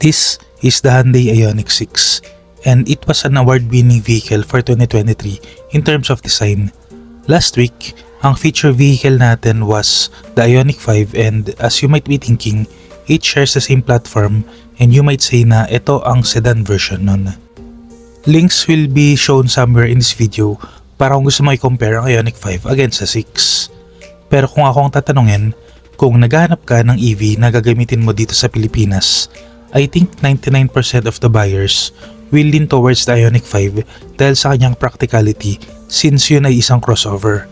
This is the Hyundai Ioniq 6 and it was an award-winning vehicle for 2023 in terms of design. Last week, ang feature vehicle natin was the Ioniq 5 and as you might be thinking, it shares the same platform and you might say na ito ang sedan version nun. Links will be shown somewhere in this video para kung gusto mo i-compare ang Ioniq 5 against sa 6. Pero kung ako ang tatanungin, kung naghahanap ka ng EV na gagamitin mo dito sa Pilipinas, I think 99% of the buyers will lean towards the Ioniq 5 dahil sa kanyang practicality since yun ay isang crossover.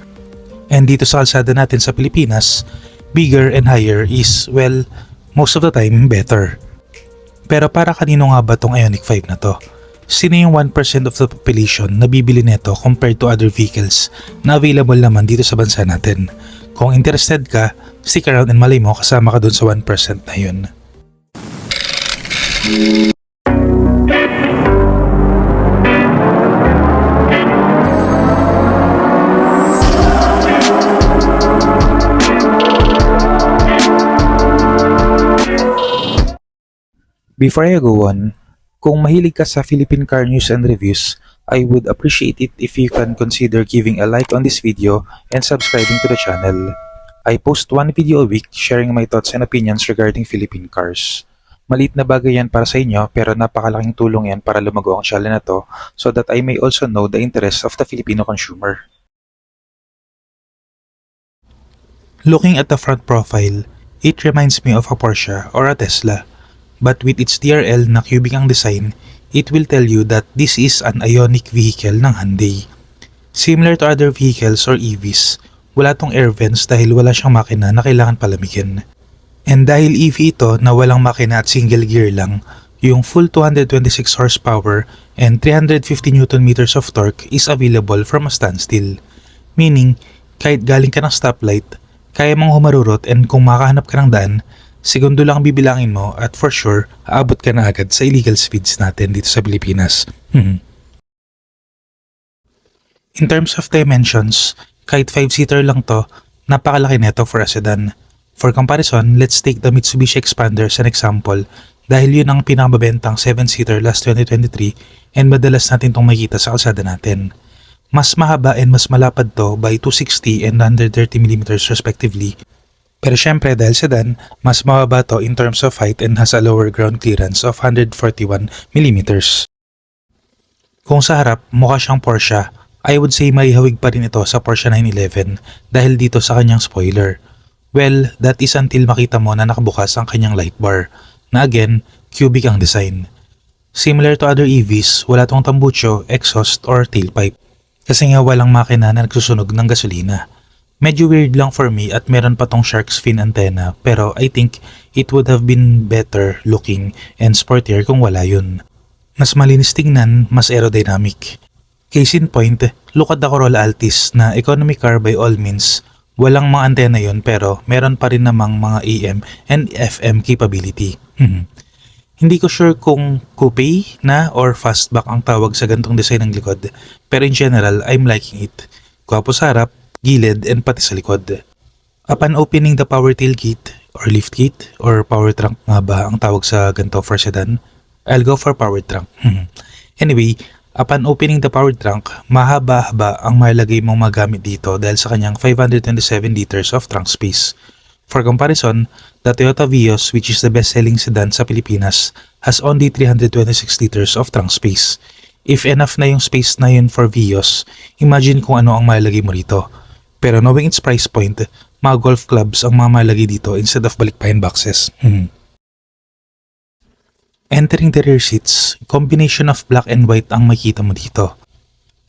And dito sa kalsada natin sa Pilipinas, bigger and higher is, well, most of the time better. Pero para kanino nga ba tong Ioniq 5 na to? Sino yung 1% of the population na bibili nito compared to other vehicles na available naman dito sa bansa natin? Kung interested ka, stick around and malay mo kasama ka dun sa 1% na yun. Before I go on, kung mahilig ka sa Philippine car news and reviews, I would appreciate it if you can consider giving a like on this video and subscribing to the channel. I post one video a week sharing my thoughts and opinions regarding Philippine cars. Maliit na bagay yan para sa inyo pero napakalaking tulong yan para lumago ang channel na to so that I may also know the interests of the Filipino consumer. Looking at the front profile, it reminds me of a Porsche or a Tesla. But with its TRL na cubic ang design, it will tell you that this is an Ioniq vehicle ng Hyundai. Similar to other vehicles or EVs, wala tong air vents dahil wala siyang makina na kailangan palamigin. And dahil EV ito na walang makina at single gear lang, yung full 226 horsepower and 350 Nm of torque is available from a standstill. Meaning, kahit galing ka ng stoplight, kaya mong humarurot and kung makahanap ka ng daan, segundo lang bibilangin mo at for sure, aabot ka na agad sa illegal speeds natin dito sa Pilipinas. In terms of dimensions, kahit 5-seater lang to, napakalaki neto for a sedan. For comparison, let's take the Mitsubishi Expander as an example dahil yun ang pinakababentang 7-seater last 2023 and madalas natin itong makikita sa kalsada natin. Mas mahaba and mas malapad to by 260 and 130mm respectively. Pero syempre dahil sedan, mas mababa to in terms of height and has a lower ground clearance of 141mm. Kung sa harap, mukha siyang Porsche, I would say may hawig pa rin ito sa Porsche 911 dahil dito sa kanyang spoiler. Well, that is until makita mo na nakabukas ang kanyang light bar, na again, cubic ang design. Similar to other EVs, wala tong tambucho, exhaust, or tailpipe. Kasi nga walang makina na nagsusunog ng gasolina. Medyo weird lang for me at meron pa tong shark's fin antenna pero I think it would have been better looking and sportier kung wala yun. Mas malinis tingnan, mas aerodynamic. Case in point, look at the Corolla Altis na economy car by all means. Walang mga antenna yun pero meron pa rin namang mga AM and FM capability. Hindi ko sure kung coupe na or fastback ang tawag sa gantong design ng likod pero in general I'm liking it. Gwapo sa harap, gilid and pati sa likod. Upon opening the power tailgate or liftgate or power trunk nga ba ang tawag sa ganito for sedan, I'll go for power trunk. Anyway, upon opening the power trunk, mahaba-haba ang malagay mong magamit dito dahil sa kanyang 527 liters of trunk space. For comparison, the Toyota Vios, which is the best-selling sedan sa Pilipinas, has only 326 liters of trunk space. If enough na yung space na yun for Vios, imagine kung ano ang malagay mo rito. Pero knowing its price point, mga golf clubs ang mga malagay dito instead of balikpayan boxes. Entering the rear seats, combination of black and white ang makita mo dito.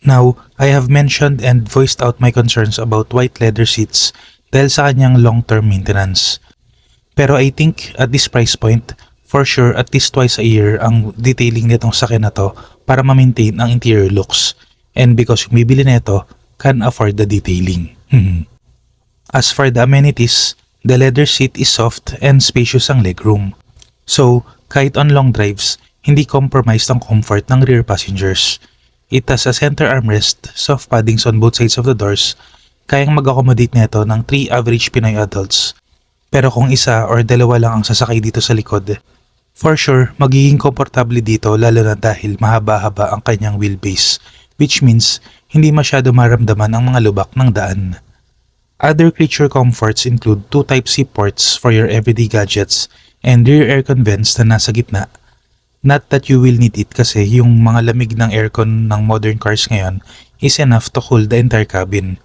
Now, I have mentioned and voiced out my concerns about white leather seats dahil sa kanyang long-term maintenance. Pero I think at this price point, for sure at least twice a year ang detailing nitong sakyan na to para ma-maintain ang interior looks. And because yung bibili nito can afford the detailing. As for the amenities, the leather seat is soft and spacious ang legroom. So, kahit on long drives, hindi compromised ang comfort ng rear passengers. It has a center armrest, soft paddings on both sides of the doors, kayang mag-accommodate nito ng 3 average Pinoy adults. Pero kung isa or dalawa lang ang sasakay dito sa likod, For sure, magiging komportable dito lalo na dahil mahaba-haba ang kanyang wheelbase, which means hindi masyado maramdaman ang mga lubak ng daan. Other creature comforts include 2 Type-C ports for your everyday gadgets and rear aircon vents na nasa gitna. Not that you will need it kasi yung mga lamig ng aircon ng modern cars ngayon is enough to cool the entire cabin.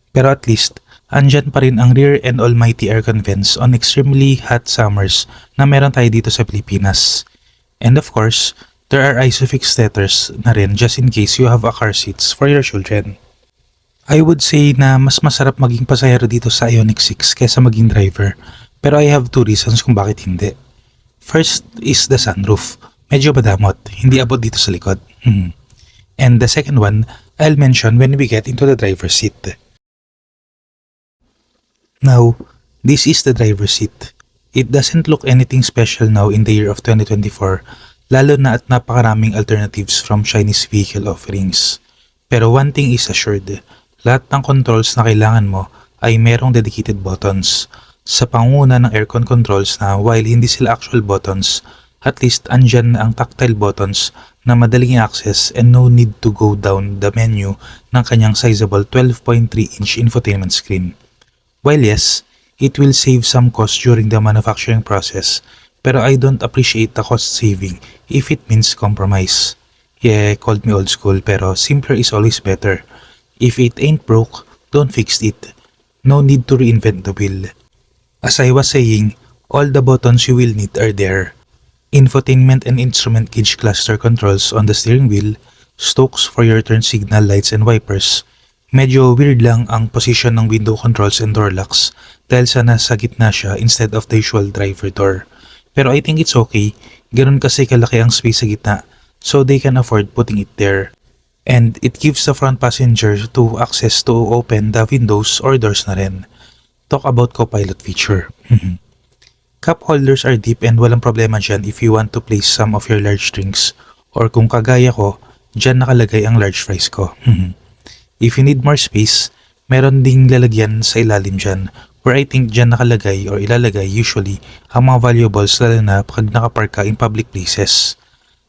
Pero at least, andyan pa rin ang rear and almighty aircon vents on extremely hot summers na meron tayo dito sa Pilipinas. And of course, there are ISOFIX tether na rin just in case you have a car seats for your children. I would say na mas masarap maging pasahero dito sa Ioniq 6 kesa maging driver, pero I have 2 reasons kung bakit hindi. First is the sunroof. Medyo badamot, hindi abot dito sa likod. And the second one, I'll mention when we get into the driver's seat. Now, this is the driver's seat. It doesn't look anything special now in the year of 2024, lalo na at napakaraming alternatives from Chinese vehicle offerings. Pero one thing is assured, lahat ng controls na kailangan mo ay merong dedicated buttons. Sa panguna ng aircon controls na while hindi sila actual buttons, at least andyan na ang tactile buttons na madaling i-access and no need to go down the menu ng kanyang sizable 12.3-inch infotainment screen. While yes, it will save some cost during the manufacturing process, pero I don't appreciate the cost saving if it means compromise. Yeah, called me old school pero simpler is always better. If it ain't broke, don't fix it. No need to reinvent the wheel. As I was saying, all the buttons you will need are there. Infotainment and instrument gauge cluster controls on the steering wheel, stokes for your turn signal lights and wipers. Medyo weird lang ang position ng window controls and door locks dahil sa nasa gitna siya instead of the usual driver door. Pero I think it's okay, ganun kasi kalaki ang space sa gitna so they can afford putting it there. And it gives the front passenger to access to open the windows or doors na rin. Talk about co-pilot feature. Cup holders are deep and walang problema dyan if you want to place some of your large drinks. Or kung kagaya ko, dyan nakalagay ang large fries ko. If you need more space, meron ding lalagyan sa ilalim dyan where I think dyan nakalagay or ilalagay usually ang mga valuables lalo na pag nakapark ka in public places.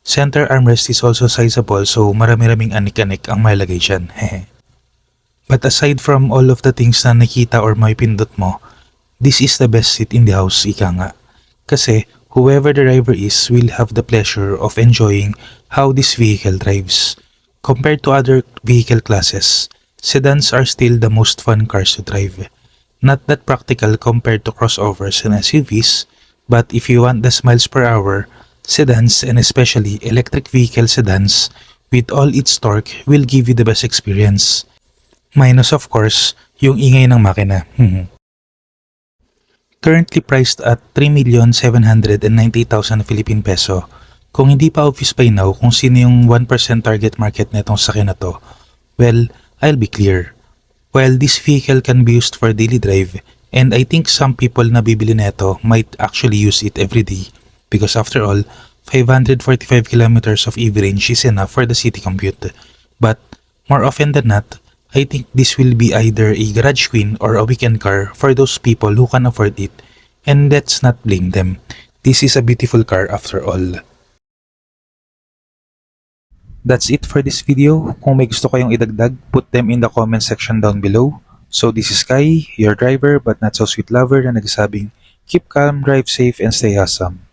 Center armrest is also sizable so marami-raming anik-anik ang malagay dyan. But aside from all of the things na nakita or may pindot mo, this is the best seat in the house, ika nga. Kasi whoever the driver is will have the pleasure of enjoying how this vehicle drives. Compared to other vehicle classes, sedans are still the most fun cars to drive. Not that practical compared to crossovers and SUVs, but if you want the miles per hour, sedans and especially electric vehicle sedans with all its torque will give you the best experience. Minus of course, yung ingay ng makina. Currently priced at 3,790,000 Philippine peso. Kung hindi pa obvious by now kung sino yung 1% target market netong sakyan na to, well, I'll be clear. While this vehicle can be used for daily drive, and I think some people na bibili neto might actually use it every day, because after all, 545 kilometers of EV range is enough for the city commute. But more often than not, I think this will be either a garage queen or a weekend car for those people who can afford it, and let's not blame them. This is a beautiful car after all. That's it for this video. Kung may gusto kayong idagdag, put them in the comment section down below. So this is Kai, your driver but not so sweet lover na nagsasabing, keep calm, drive safe, and stay awesome.